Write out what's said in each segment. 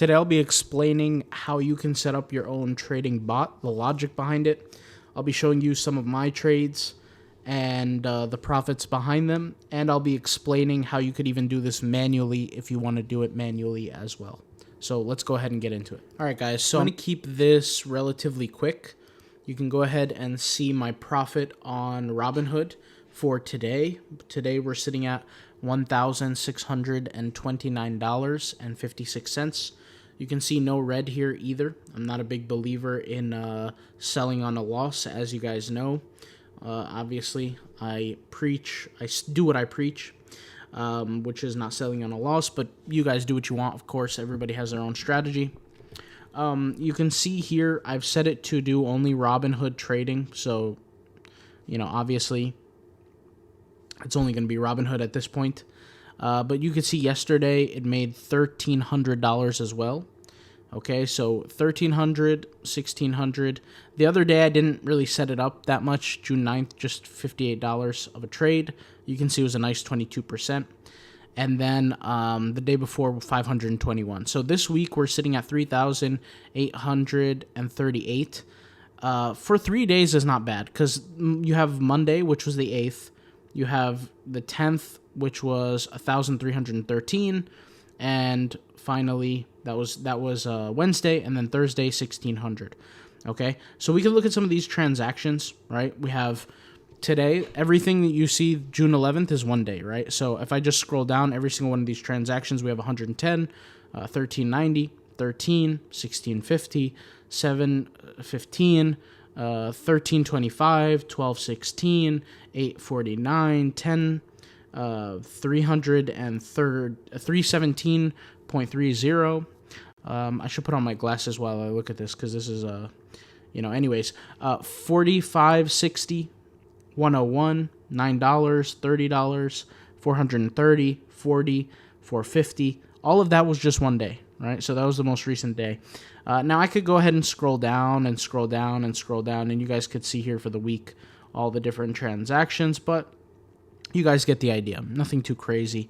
today I'll be explaining how you can set up your own trading bot, the logic behind it. I'll be showing you some of my trades and the profits behind them, and I'll be explaining how you could even do this manually if you want to do it manually as well. So let's go ahead and get into it. All right, guys, so I'm going to keep this relatively quick. You can go ahead and see my profit on Robinhood for today. Today we're sitting at $1,629.56. You can see no red here either. I'm not a big believer in selling on a loss, as you guys know. Obviously, I do what I preach, which is not selling on a loss, but you guys do what you want, of course. Everybody has their own strategy. You can see here, I've set it to do only Robinhood trading, so, you know, obviously, it's only going to be Robinhood at this point. But you could see yesterday it made $1,300 as well. Okay, so $1,300, $1,600. The other day I didn't really set it up that much. June 9th, just $58 of a trade. You can see it was a nice 22%. And then the day before, 521. So this week we're sitting at 3,838. For 3 days is not bad because you have Monday, which was the 8th. You have the 10th, which was 1,313, and finally that was Wednesday, and then Thursday 1,600. Okay, so we can look at some of these transactions, right? We have today, everything that you see June 11th is 1 day, right? So if I just scroll down every single one of these transactions, we have 110, 1390, 13, 1650, 715. 1325, 1216, 849, 10, 317.30. I should put on my glasses while I look at this because this is anyways, 45.60, 101, $9, $30, 430, 40, 450. All of that was just 1 day, right? So that was the most recent day. Now I could go ahead and scroll down and scroll down and scroll down, and you guys could see here for the week all the different transactions, but you guys get the idea. Nothing too crazy.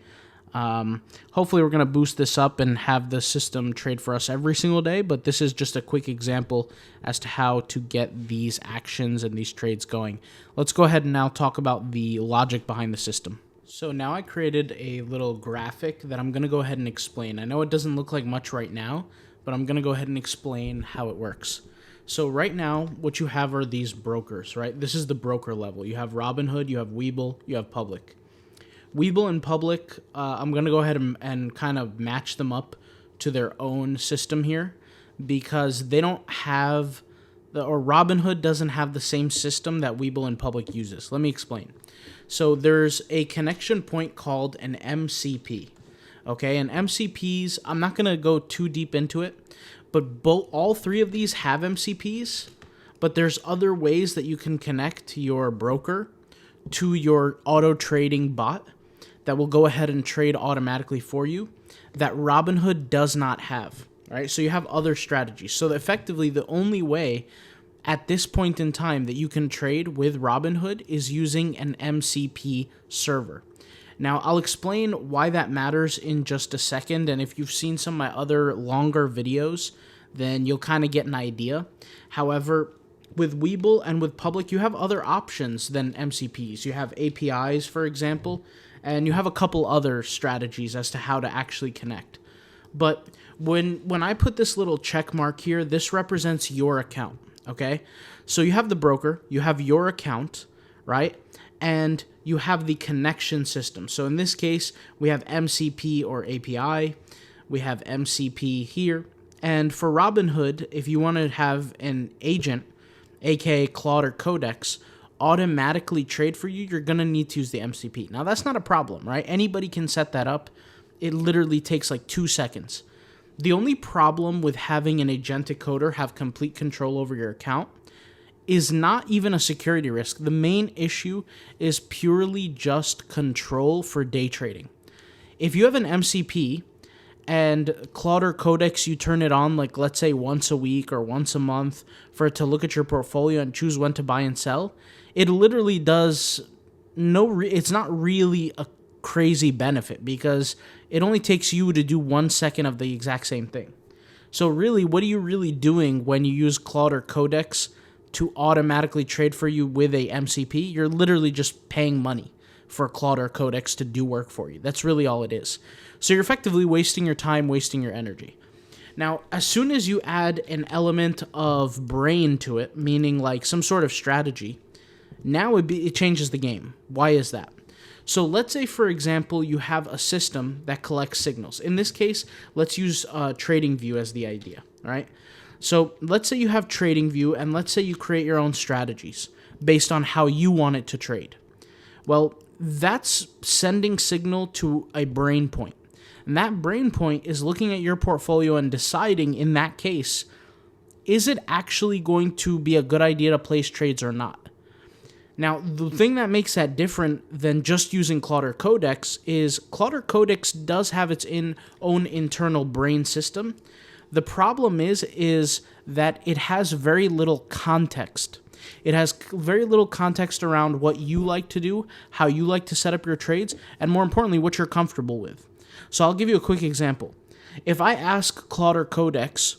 Hopefully we're going to boost this up and have the system trade for us every single day, but this is just a quick example as to how to get these actions and these trades going. Let's go ahead and now talk about the logic behind the system. So now I created a little graphic that I'm going to go ahead and explain. I know it doesn't look like much right now, but I'm going to go ahead and explain how it works. So right now, what you have are these brokers, right? This is the broker level. You have Robinhood, you have Webull, you have Public. Webull and Public, I'm going to go ahead and kind of match them up to their own system here because they don't have, or Robinhood doesn't have the same system that Webull and Public uses. Let me explain. So there's a connection point called an MCP. Okay, and MCPs, I'm not going to go too deep into it, but all three of these have MCPs, but there's other ways that you can connect your broker to your auto trading bot that will go ahead and trade automatically for you that Robinhood does not have. All right, so you have other strategies. So effectively, the only way at this point in time that you can trade with Robinhood is using an MCP server. Now, I'll explain why that matters in just a second, and if you've seen some of my other longer videos, then you'll kind of get an idea. However, with Webull and with Public, you have other options than MCPs. You have APIs, for example, and you have a couple other strategies as to how to actually connect. But when I put this little check mark here, this represents your account, okay? So you have the broker, you have your account, right? And you have the connection system. So in this case, we have MCP or API. We have MCP here. And for Robinhood, if you want to have an agent, aka Claude or Codex, automatically trade for you, you're going to need to use the MCP. Now, that's not a problem, right? Anybody can set that up. It literally takes like 2 seconds. The only problem with having an agentic coder have complete control over your account is not even a security risk. The main issue is purely just control for day trading. If you have an MCP and Claude or Codex, you turn it on like, let's say, once a week or once a month for it to look at your portfolio and choose when to buy and sell, it literally does it's not really a crazy benefit because it only takes you to do 1 second of the exact same thing. So really, what are you really doing when you use Claude or Codex to automatically trade for you with a MCP? You're literally just paying money for Claude or Codex to do work for you. That's really all it is. So you're effectively wasting your time, wasting your energy. Now, as soon as you add an element of brain to it, meaning like some sort of strategy, now it changes the game. Why is that? So let's say, for example, you have a system that collects signals. In this case, let's use TradingView as the idea, right? So let's say you have TradingView, and let's say you create your own strategies based on how you want it to trade. Well, that's sending signal to a brain point. And that brain point is looking at your portfolio and deciding, in that case, is it actually going to be a good idea to place trades or not? Now, the thing that makes that different than just using Claude or Codex is Claude or Codex does have its own internal brain system. The problem is that it has very little context. It has very little context around what you like to do, how you like to set up your trades, and more importantly, what you're comfortable with. So I'll give you a quick example. If I ask Claude or Codex,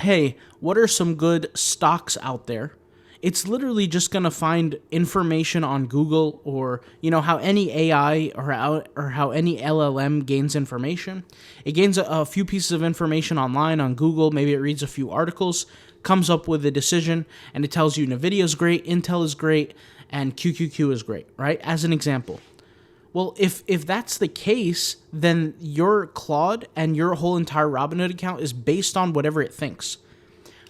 hey, what are some good stocks out there? It's literally just going to find information on Google, or how any AI or how any LLM gains information. It gains a few pieces of information online on Google. Maybe it reads a few articles, comes up with a decision, and it tells you NVIDIA is great, Intel is great, and QQQ is great, right? As an example. Well, if that's the case, then your Claude and your whole entire Robinhood account is based on whatever it thinks.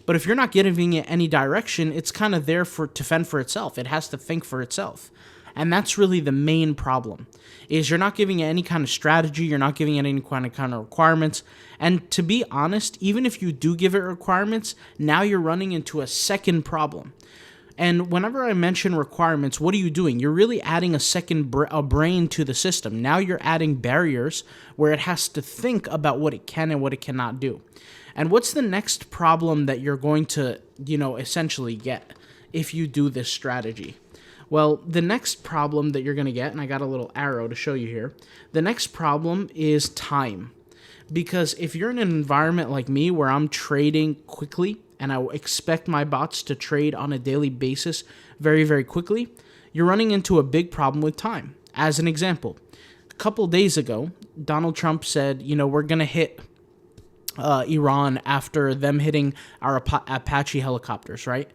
But if you're not giving it any direction, it's kind of there to fend for itself. It has to think for itself. And that's really the main problem, is you're not giving it any kind of strategy, you're not giving it any kind of requirements. And to be honest, even if you do give it requirements, now you're running into a second problem. And whenever I mention requirements, what are you doing? You're really adding a brain to the system. Now you're adding barriers where it has to think about what it can and what it cannot do. And what's the next problem that you're going to, essentially get if you do this strategy? Well, the next problem that you're going to get, and I got a little arrow to show you here, the next problem is time. Because if you're in an environment like me where I'm trading quickly and I expect my bots to trade on a daily basis very, very quickly, you're running into a big problem with time. As an example, a couple days ago, Donald Trump said, we're going to hit Iran after them hitting our Apache helicopters, right?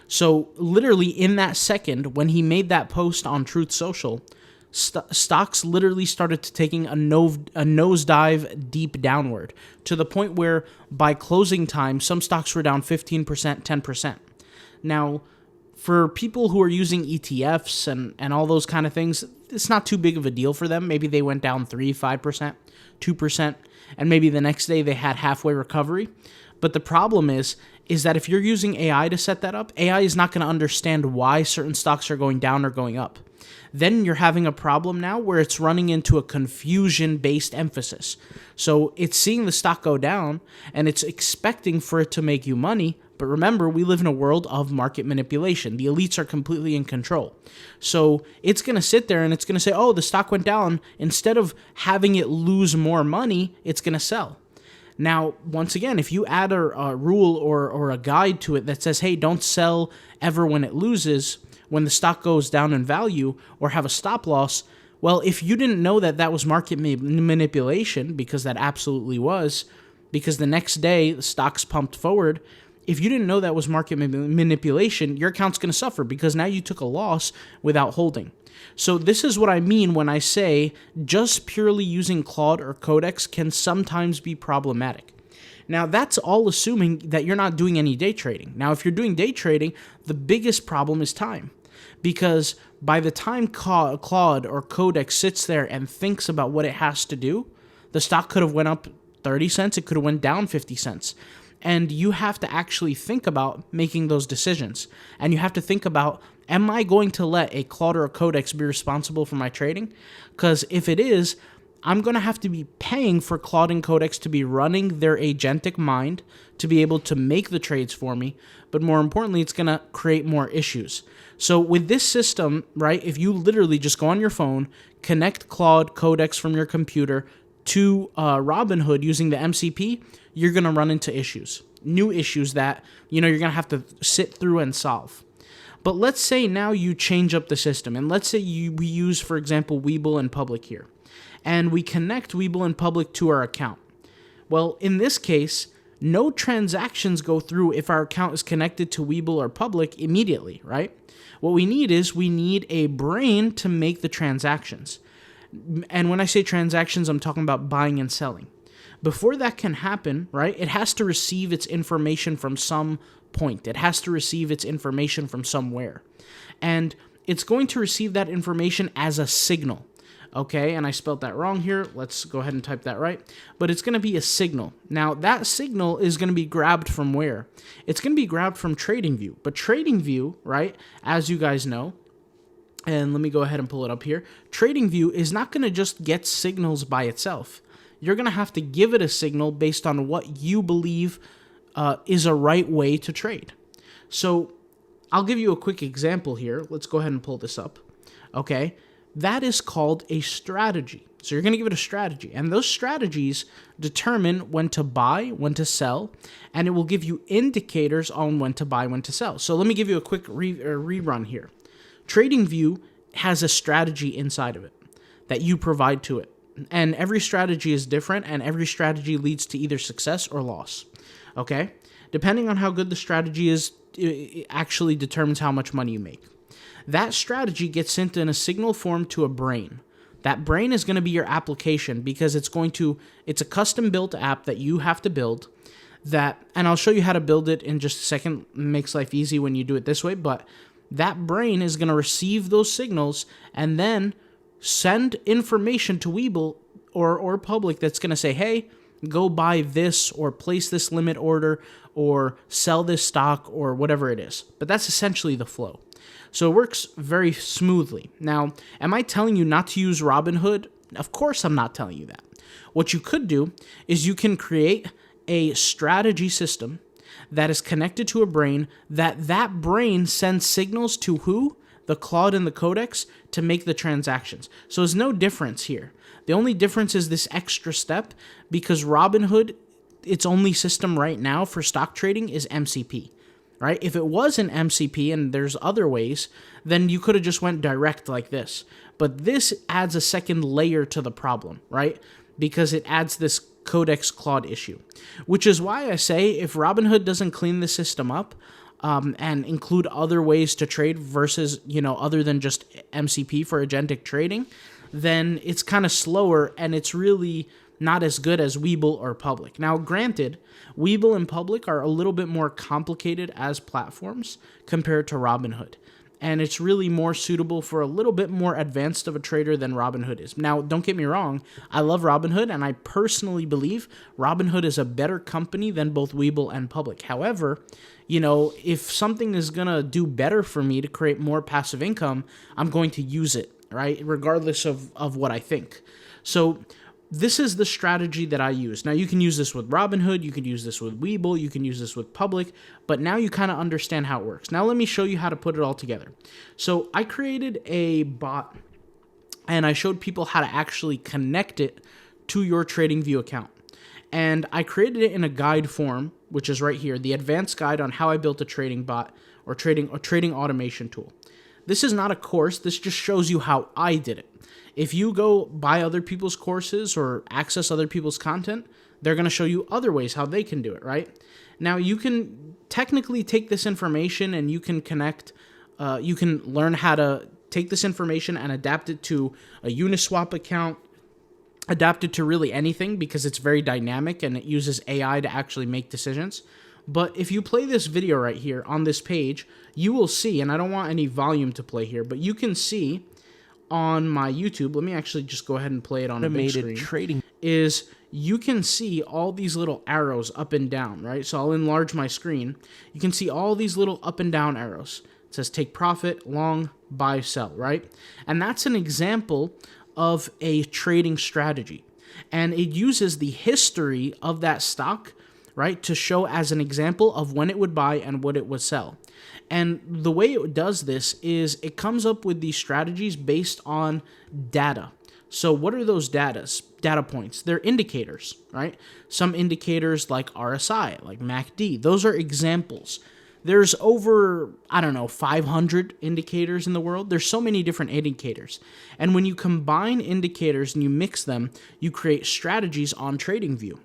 So literally in that second, when he made that post on Truth Social, stocks literally started to taking a nosedive deep downward, to the point where by closing time, some stocks were down 15%, 10%. Now, for people who are using ETFs and all those kind of things, it's not too big of a deal for them. Maybe they went down 3, 5%, 2%, and maybe the next day they had halfway recovery. But the problem is that if you're using AI to set that up, AI is not going to understand why certain stocks are going down or going up. Then you're having a problem now where it's running into a confusion-based emphasis. So it's seeing the stock go down, and it's expecting for it to make you money. But remember, we live in a world of market manipulation. The elites are completely in control. So it's going to sit there and it's going to say, oh, the stock went down. Instead of having it lose more money, it's going to sell. Now, once again, if you add a rule or a guide to it that says, hey, don't sell ever when it loses, when the stock goes down in value, or have a stop loss, well, if you didn't know that was market manipulation, because that absolutely was, because the next day the stock's pumped forward, if you didn't know that was market manipulation, your account's going to suffer because now you took a loss without holding. So this is what I mean when I say just purely using Claude or Codex can sometimes be problematic. Now, that's all assuming that you're not doing any day trading. Now, if you're doing day trading, the biggest problem is time. Because by the time Claude or Codex sits there and thinks about what it has to do, the stock could have went up 30 cents, it could have went down 50 cents. And you have to actually think about making those decisions. And you have to think about, am I going to let a Claude or a Codex be responsible for my trading? Because if it is, I'm going to have to be paying for Claude and Codex to be running their agentic mind to be able to make the trades for me. But more importantly, it's going to create more issues. So with this system, right, if you literally just go on your phone, connect Claude, Codex from your computer, to Robinhood using the MCP, you're going to run into issues, new issues that, you're going to have to sit through and solve. But let's say now you change up the system, and let's say we use, for example, Webull and Public here, and we connect Webull and Public to our account. Well, in this case, no transactions go through if our account is connected to Webull or Public immediately, right? What we need is a brain to make the transactions. And when I say transactions, I'm talking about buying and selling. Before that can happen, right, it has to receive its information from some point. It has to receive its information from somewhere. And it's going to receive that information as a signal. Okay, and I spelled that wrong here. Let's go ahead and type that right. But it's going to be a signal. Now, that signal is going to be grabbed from where? It's going to be grabbed from TradingView. But TradingView, right, as you guys know, and let me go ahead and pull it up here. TradingView is not going to just get signals by itself. You're going to have to give it a signal based on what you believe is a right way to trade. So I'll give you a quick example here. Let's go ahead and pull this up. Okay, that is called a strategy. So you're going to give it a strategy, and those strategies determine when to buy, when to sell, and it will give you indicators on when to buy, when to sell. So let me give you a quick rerun here. TradingView has a strategy inside of it that you provide to it. And every strategy is different, and every strategy leads to either success or loss. Okay? Depending on how good the strategy is, it actually determines how much money you make. That strategy gets sent in a signal form to a brain. That brain is going to be your application because it's a custom built app that you have to build and I'll show you how to build it in just a second. It makes life easy when you do it this way, but that brain is going to receive those signals and then send information to Webull or Public that's going to say, hey, go buy this or place this limit order or sell this stock or whatever it is. But that's essentially the flow. So it works very smoothly. Now, am I telling you not to use Robinhood? Of course I'm not telling you that. What you could do is you can create a strategy system that is connected to a brain, that brain sends signals to who? The Claude and the Codex to make the transactions. So there's no difference here. The only difference is this extra step because Robinhood, its only system right now for stock trading is MCP, right? If it was an MCP and there's other ways, then you could have just went direct like this. But this adds a second layer to the problem, right? Because it adds this Codex Claude issue, which is why I say if Robinhood doesn't clean the system up and include other ways to trade versus, other than just MCP for agentic trading, then it's kind of slower and it's really not as good as Webull or Public. Now, granted, Webull and Public are a little bit more complicated as platforms compared to Robinhood. And it's really more suitable for a little bit more advanced of a trader than Robinhood is. Now, don't get me wrong. I love Robinhood, and I personally believe Robinhood is a better company than both Webull and Public. However, if something is going to do better for me to create more passive income, I'm going to use it, right? Regardless of what I think. So this is the strategy that I use. Now, you can use this with Robinhood, you can use this with Webull, you can use this with Public, but now you kind of understand how it works. Now, let me show you how to put it all together. So I created a bot, and I showed people how to actually connect it to your TradingView account. And I created it in a guide form, which is right here, the advanced guide on how I built a trading bot or trading automation tool. This is not a course, this just shows you how I did it. If you go buy other people's courses or access other people's content, they're going to show you other ways how they can do it, right? Now, you can technically take this information and you can connect, you can learn how to take this information and adapt it to a Uniswap account, adapt it to really anything because it's very dynamic and it uses AI to actually make decisions. But if you play this video right here on this page, you will see, and I don't want any volume to play here, but you can see on my YouTube, let me actually just go ahead and play it on a big screen, trading is you can see all these little arrows up and down, right? So I'll enlarge my screen. You can see all these little up and down arrows. It says take profit, long, buy, sell, right? And that's an example of a trading strategy. And it uses the history of that stock, right, to show as an example of when it would buy and what it would sell. And the way it does this is it comes up with these strategies based on data. So what are those data points? They're indicators, right? Some indicators like RSI, like MACD, those are examples. There's over, I don't know, 500 indicators in the world. There's so many different indicators. And when you combine indicators and you mix them, you create strategies on TradingView.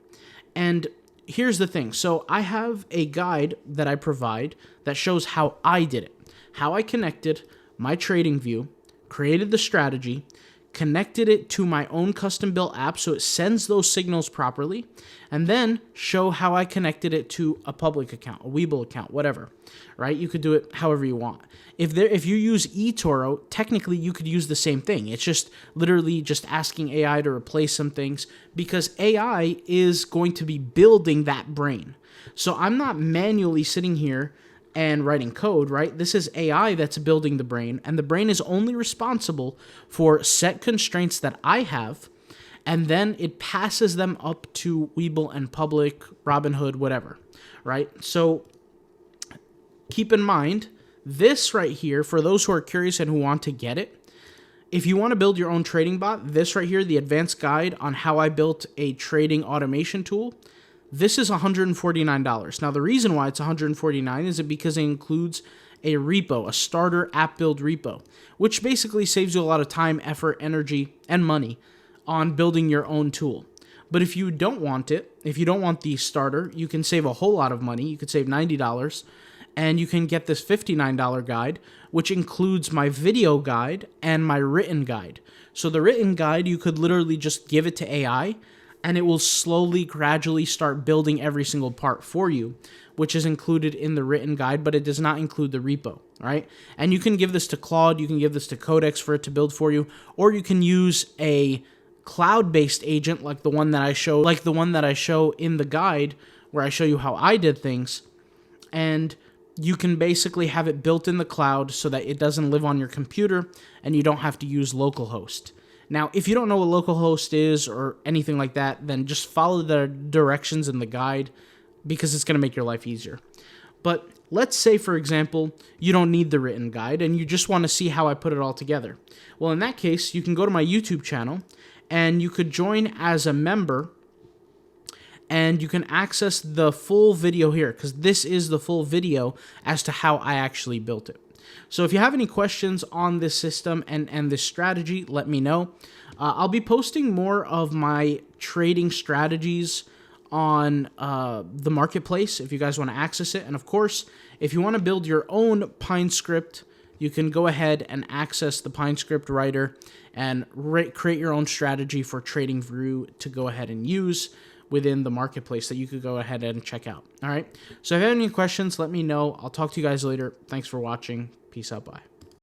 And here's the thing. So I have a guide that I provide that shows how I did it, how I connected my TradingView, created the strategy, connected it to my own custom built app so it sends those signals properly, and then show how I connected it to a public account, a Webull account, whatever, right? You could do it however you want. If you use eToro, technically you could use the same thing. It's just literally just asking AI to replace some things, because AI is going to be building that brain. So I'm not manually sitting here and writing code, right? This is AI that's building the brain, and the brain is only responsible for set constraints that I have, and then it passes them up to Webull and Public, Robinhood, whatever, right? So keep in mind, this right here, for those who are curious and who want to get it, if you want to build your own trading bot, this right here, the advanced guide on how I built a trading automation tool, this is $149. Now, the reason why it's $149 is because it includes a repo, a starter app build repo, which basically saves you a lot of time, effort, energy, and money on building your own tool. But if you don't want it, if you don't want the starter, you can save a whole lot of money. You could save $90, and you can get this $59 guide, which includes my video guide and my written guide. So the written guide, you could literally just give it to AI, and it will slowly, gradually start building every single part for you, which is included in the written guide, but it does not include the repo, right? And you can give this to Claude, you can give this to Codex for it to build for you, or you can use a cloud-based agent like the one that I show in the guide, where I show you how I did things, and you can basically have it built in the cloud so that it doesn't live on your computer and you don't have to use localhost. Now, if you don't know what localhost is or anything like that, then just follow the directions in the guide, because it's going to make your life easier. But let's say, for example, you don't need the written guide and you just want to see how I put it all together. Well, in that case, you can go to my YouTube channel and you could join as a member, and you can access the full video here, because this is the full video as to how I actually built it. So if you have any questions on this system and this strategy, let me know. I'll be posting more of my trading strategies on the marketplace if you guys want to access it. And of course, if you want to build your own Pine script, you can go ahead and access the Pine script writer and create your own strategy for TradingView to go ahead and use within the marketplace that you could go ahead and check out. All right. So if you have any questions, let me know. I'll talk to you guys later. Thanks for watching. Peace out. Bye.